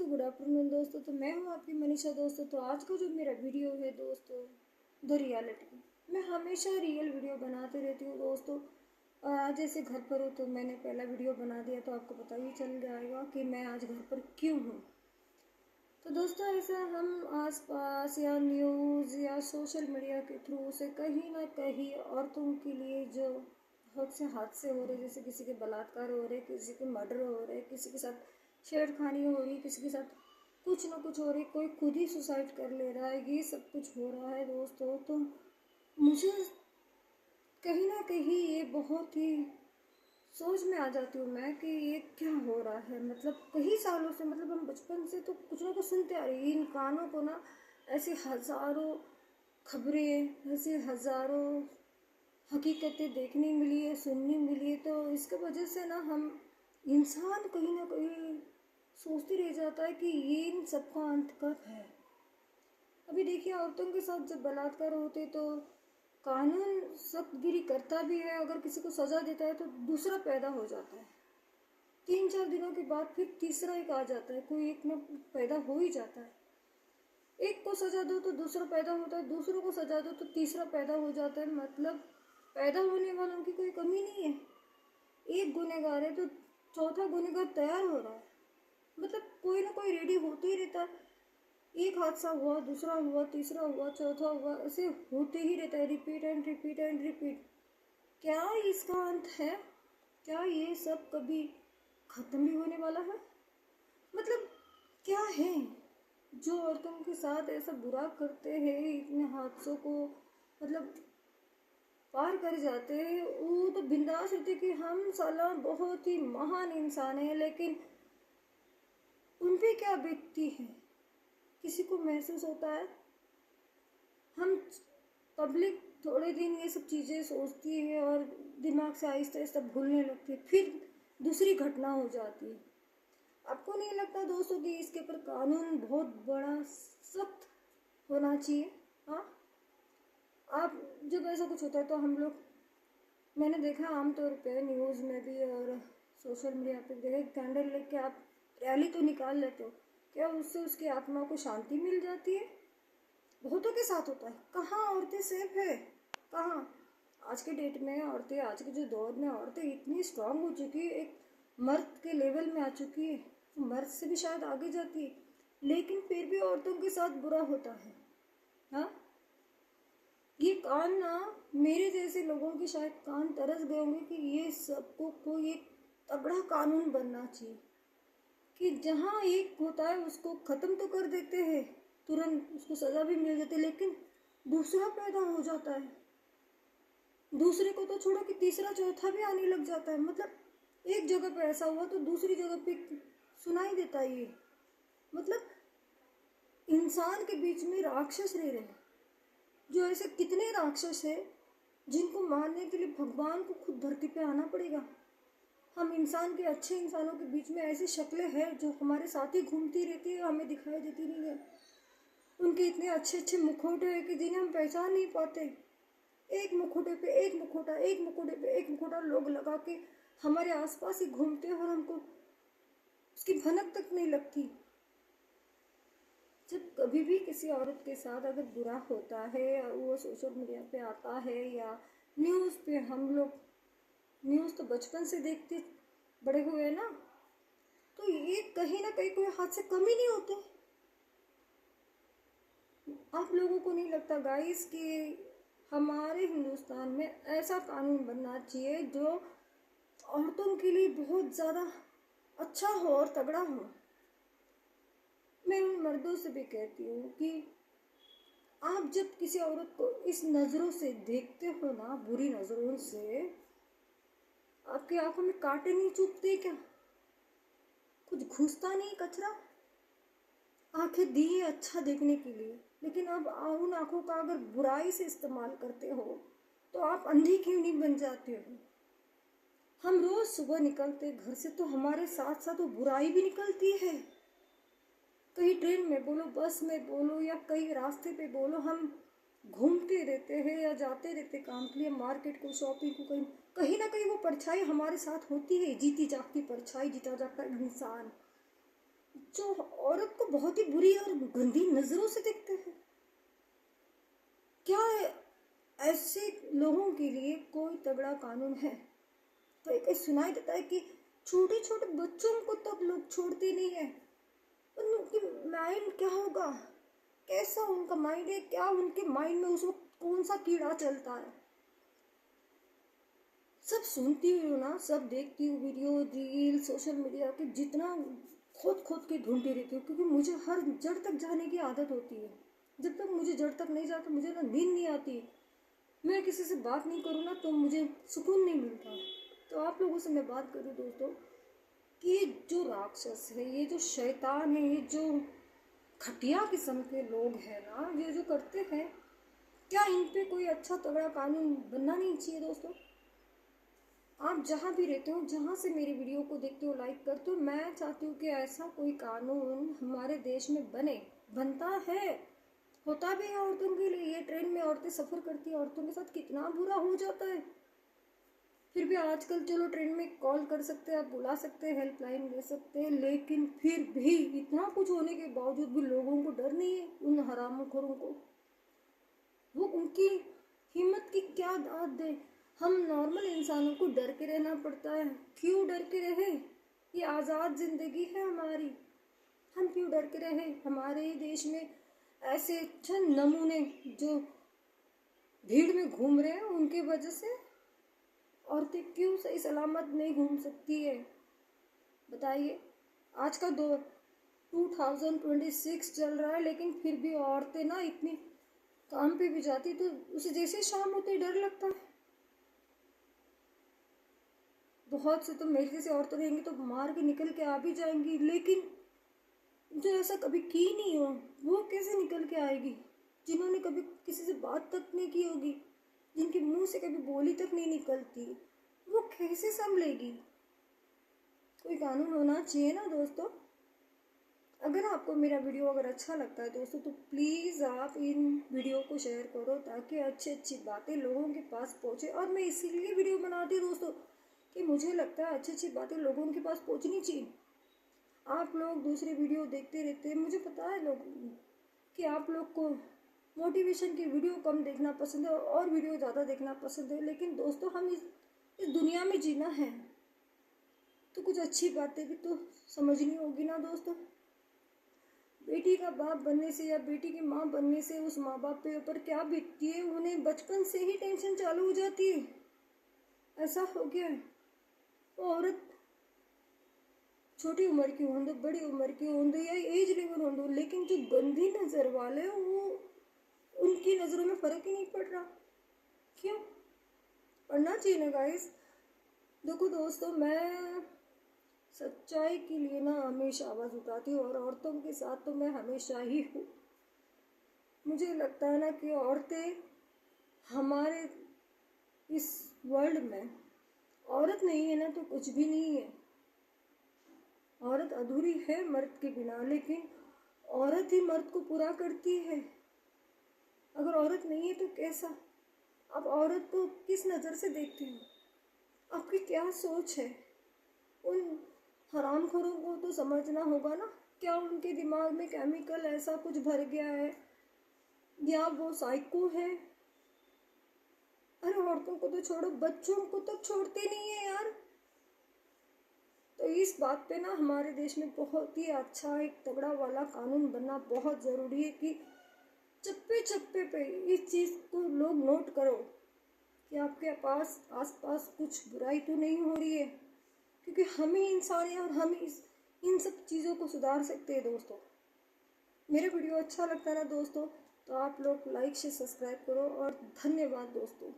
दोस्तों, good afternoon दोस्तों। तो मैं हूँ आपकी मनीषा दोस्तों। तो आज का जो मेरा वीडियो है दोस्तों, द रियलिटी। मैं हमेशा रियल वीडियो बनाते रहती हूँ दोस्तों। आज ऐसे घर पर हूँ तो मैंने पहला वीडियो बना दिया, तो आपको पता ही चल जाएगा कि मैं आज घर पर क्यों हूँ। तो दोस्तों, ऐसा हम आसपास या न्यूज़ या सोशल मीडिया के थ्रू से कहीं ना कहीं औरतों के लिए जो बहुत से हादसे हो रहे, जैसे किसी के बलात्कार हो रहे, किसी के मर्डर हो रहे, किसी के साथ छेड़खानी हो रही, किसी के साथ कुछ ना कुछ हो रही, कोई खुद ही सुसाइड कर ले रहा है, ये सब कुछ हो रहा है दोस्तों। तो मुझे कहीं ना कहीं ये बहुत ही सोच में आ जाती हूँ मैं कि ये क्या हो रहा है। मतलब कई सालों से, मतलब हम बचपन से तो कुछ ना कुछ सुनते आ रहे हैं। इन कानों को ना ऐसे हज़ारों खबरें, ऐसे हज़ारों हकीकतें देखने मिली है, सुनने मिली है। तो इसके वजह से ना हम इंसान कहीं ना कहीं सोचते रह जाता है कि ये इन सबका अंत कब है। अभी देखिए, औरतों के साथ जब बलात्कार होते तो कानून सख्तगिरी करता भी है, अगर किसी को सज़ा देता है तो दूसरा पैदा हो जाता है। 3-4 दिनों के बाद फिर तीसरा एक आ जाता है, कोई एक ना पैदा हो ही जाता है। एक को सज़ा दो तो दूसरा पैदा होता है, दूसरों को सज़ा दो तो तीसरा पैदा हो जाता है। मतलब पैदा होने वालों की कोई कमी नहीं है। एक गुनहगार है तो चौथा गुनहगार तैयार हो रहा है। मतलब कोई ना कोई रेडी होते ही रहता है। एक हादसा हुआ, दूसरा हुआ, तीसरा हुआ, चौथा हुआ, ऐसे होते ही रहता है। Repeat and repeat and repeat. क्या इसका अंत है? क्या ये सब कभी ख़त्म भी होने वाला है? मतलब क्या है जो औरतों के साथ ऐसा बुरा करते हैं, इतने हादसों को मतलब पार कर जाते हैं। वो तो बिंदास रहते कि हम साला बहुत ही महान इंसान है, लेकिन उन पे क्या बीतती है किसी को महसूस होता है? हम पब्लिक थोड़े दिन ये सब चीज़ें सोचती है और दिमाग से आहिस्ता आहिस्ता भूलने लगती है, फिर दूसरी घटना हो जाती है। आपको नहीं लगता दोस्तों कि इसके ऊपर कानून बहुत बड़ा सख्त होना चाहिए? हाँ, आप जब ऐसा कुछ होता है तो हम लोग, मैंने देखा आमतौर पे न्यूज़ में भी और सोशल मीडिया पे देखा, कैंडल लेके आप रैली तो निकाल लेते हो, क्या उससे उसकी आत्मा को शांति मिल जाती है? बहुतों के साथ होता है। कहाँ औरतें सेफ है? कहाँ? आज के डेट में औरतें, आज के जो दौर में औरतें इतनी स्ट्रांग हो चुकी है, एक मर्द के लेवल में आ चुकी है, मर्द से भी शायद आगे जाती है, लेकिन फिर भी औरतों के साथ बुरा होता है। हाँ, ये कान ना, मेरे जैसे लोगों के शायद कान तरस गए होंगे कि ये सबको कोई एक तगड़ा कानून बनना चाहिए कि जहाँ एक होता है उसको ख़त्म तो कर देते हैं, तुरंत उसको सज़ा भी मिल जाती है, लेकिन दूसरा पैदा हो जाता है। दूसरे को तो छोड़ो कि तीसरा चौथा भी आने लग जाता है। मतलब एक जगह पे ऐसा हुआ तो दूसरी जगह पे सुनाई देता है ये। मतलब इंसान के बीच में राक्षस रह रहे हैं। जो ऐसे कितने राक्षस है जिनको मारने के लिए भगवान को खुद धरती पे आना पड़ेगा। हम इंसान के, अच्छे इंसानों के बीच में ऐसी शक्लें हैं जो हमारे साथ ही घूमती रहती है, हमें दिखाई देती नहीं है। उनके इतने अच्छे अच्छे मुखौटे हैं कि जिन्हें हम पहचान नहीं पाते। एक मुखौटे पे एक मुखौटा, एक मुखौटे पे एक मुखौटा लोग लगा के हमारे आसपास ही घूमते हैं और हमको उसकी भनक तक नहीं लगती। जब कभी भी किसी औरत के साथ अगर बुरा होता है, वो सोशल मीडिया पे आता है या न्यूज़ पे, हम लोग न्यूज़ तो बचपन से देखते बड़े हुए हैं ना, तो ये कहीं ना कहीं कोई हाथ से कम ही नहीं होते। आप लोगों को नहीं लगता गाइस कि हमारे हिंदुस्तान में ऐसा कानून बनना चाहिए जो औरतों के लिए बहुत ज़्यादा अच्छा हो और तगड़ा हो? मैं उन मर्दों से भी कहती हूँ कि आप जब किसी औरत को इस नज़रों से देखते हो ना, बुरी नज़रों से, आपकी आंखों में कांटे नहीं चुभते क्या? कुछ घुसता नहीं कचरा? आंखें दी है अच्छा देखने के लिए, लेकिन अब उन आंखों का अगर बुराई से इस्तेमाल करते हो तो आप अंधी क्यों नहीं बन जाते हो? हम रोज सुबह निकलते घर से तो हमारे साथ साथ वो बुराई भी निकलती है। कहीं ट्रेन में बोलो, बस में बोलो या कहीं रास्ते पे बोलो, हम घूमते रहते हैं या जाते रहते काम के लिए, मार्केट को, शॉपिंग को, कहीं कहीं ना कहीं वो परछाई हमारे साथ होती है। जीती जागती परछाई, जीता जागता इंसान जो औरत को बहुत ही बुरी और गंदी नजरों से देखते हैं। क्या ऐसे लोगों के लिए कोई तगड़ा कानून है? कहीं कहीं सुनाई देता है कि छोटे छोटे बच्चों को तब लोग छोड़ते नहीं है। उनकी माइंड क्या होगा, कैसा उनका माइंड है, क्या उनके माइंड में उस वक्त कौन सा कीड़ा चलता है। सब सुनती हूँ ना, सब देखती हूँ वीडियो रील सोशल मीडिया के, जितना खोद खोद के ढूंढती रहती हूँ, क्योंकि मुझे हर जड़ तक जाने की आदत होती है। जब तक मुझे जड़ तक नहीं जाता मुझे ना नींद नहीं आती। मैं किसी से बात नहीं करूँ ना तो मुझे सुकून नहीं मिलता। तो आप लोगों से मैं बात करूँ दोस्तों कि ये जो राक्षस है, ये जो शैतान है, ये जो घटिया किस्म के लोग हैं ना, ये जो करते हैं, क्या इन पे कोई अच्छा तगड़ा कानून बनना नहीं चाहिए दोस्तों? आप जहाँ भी रहते हो, जहाँ से मेरी वीडियो को देखते हो, लाइक करते हो, मैं चाहती हूँ कि ऐसा कोई कानून हमारे देश में बने। बनता है, होता भी है औरतों के लिए। ये ट्रेन में औरतें सफ़र करती है, औरतों के साथ कितना बुरा हो जाता है। फिर भी आजकल चलो ट्रेन में कॉल कर सकते हैं, आप बुला सकते हैं, हेल्पलाइन दे सकते हैं, लेकिन फिर भी इतना कुछ होने के बावजूद भी लोगों को डर नहीं है उन हरामखोरों को। वो उनकी हिम्मत की क्या दाद दे। हम नॉर्मल इंसानों को डर के रहना पड़ता है। क्यों डर के रहे? ये आज़ाद ज़िंदगी है हमारी, हम क्यों डर के रहे? हमारे ही देश में ऐसे चंद नमूने जो भीड़ में घूम रहे हैं, उनके वजह से औरतें क्यों सही सलामत नहीं घूम सकती है? बताइए। आज का 2026 चल रहा है, लेकिन फिर भी औरतें ना इतनी काम पे भी जाती तो उसे जैसे शाम होते डर लगता है। बहुत से तो मेरे जैसे औरतें रहेंगी तो मार के निकल के आ भी जाएंगी, लेकिन जो ऐसा कभी की नहीं हो वो कैसे निकल के आएगी? जिन्होंने कभी किसी से बात तक नहीं की होगी, जिनके मुंह से कभी बोली तक नहीं निकलती, वो कैसे संभलेगी? कोई कानून होना चाहिए ना दोस्तों। अगर आपको मेरा वीडियो अगर अच्छा लगता है दोस्तों, तो प्लीज़ आप इन वीडियो को शेयर करो ताकि अच्छी अच्छी बातें लोगों के पास पहुँचे। और मैं इसीलिए वीडियो बनाती हूँ दोस्तों कि मुझे लगता है अच्छी अच्छी बातें लोगों के पास पहुँचनी चाहिए। आप लोग दूसरे वीडियो देखते रहते हैं, मुझे पता है लोग कि आप लोग को मोटिवेशन की वीडियो कम देखना पसंद है और वीडियो ज़्यादा देखना पसंद है, लेकिन दोस्तों हम इस दुनिया में जीना है तो कुछ अच्छी बातें भी तो समझनी होगी ना दोस्तों। बेटी का बाप बनने से या बेटी की माँ बनने से उस माँ बाप पे ऊपर क्या बीतती है, उन्हें बचपन से ही टेंशन चालू हो जाती है। ऐसा हो गया है। वो औरत छोटी उम्र की हों, बड़ी उम्र की हों या एज लेवल हों, लेकिन जो गंदी नज़र वाले वो उनकी नज़रों में फ़र्क ही नहीं पड़ रहा। क्यों? पढ़ना चाहिए ना गाइस। देखो दोस्तों, मैं सच्चाई के लिए ना हमेशा आवाज़ उठाती हूँ और औरतों के साथ तो मैं हमेशा ही हूँ। मुझे लगता है ना कि औरतें हमारे इस वर्ल्ड में, औरत नहीं है ना तो कुछ भी नहीं है। औरत अधूरी है मर्द के बिना, लेकिन औरत ही मर्द को पूरा करती है। अगर औरत नहीं है तो कैसा? आप औरत को किस नज़र से देखते हो? आपकी क्या सोच है? उन हरामखोरों को तो समझना होगा ना, क्या उनके दिमाग में केमिकल ऐसा कुछ भर गया है या वो साइको है? अरे औरतों को तो छोड़ो, बच्चों को तो छोड़ते नहीं है यार। तो इस बात पे ना हमारे देश में बहुत ही अच्छा एक तगड़ा वाला कानून बनना बहुत ज़रूरी है कि चप्पे चप्पे पे इस चीज़ को लोग नोट करो कि आपके पास आसपास कुछ बुराई तो नहीं हो रही है, क्योंकि हम ही इंसान हैं और हम इन सब चीज़ों को सुधार सकते हैं दोस्तों। मेरा वीडियो अच्छा लगता है ना दोस्तों, तो आप लोग लाइक से सब्सक्राइब करो और धन्यवाद दोस्तों।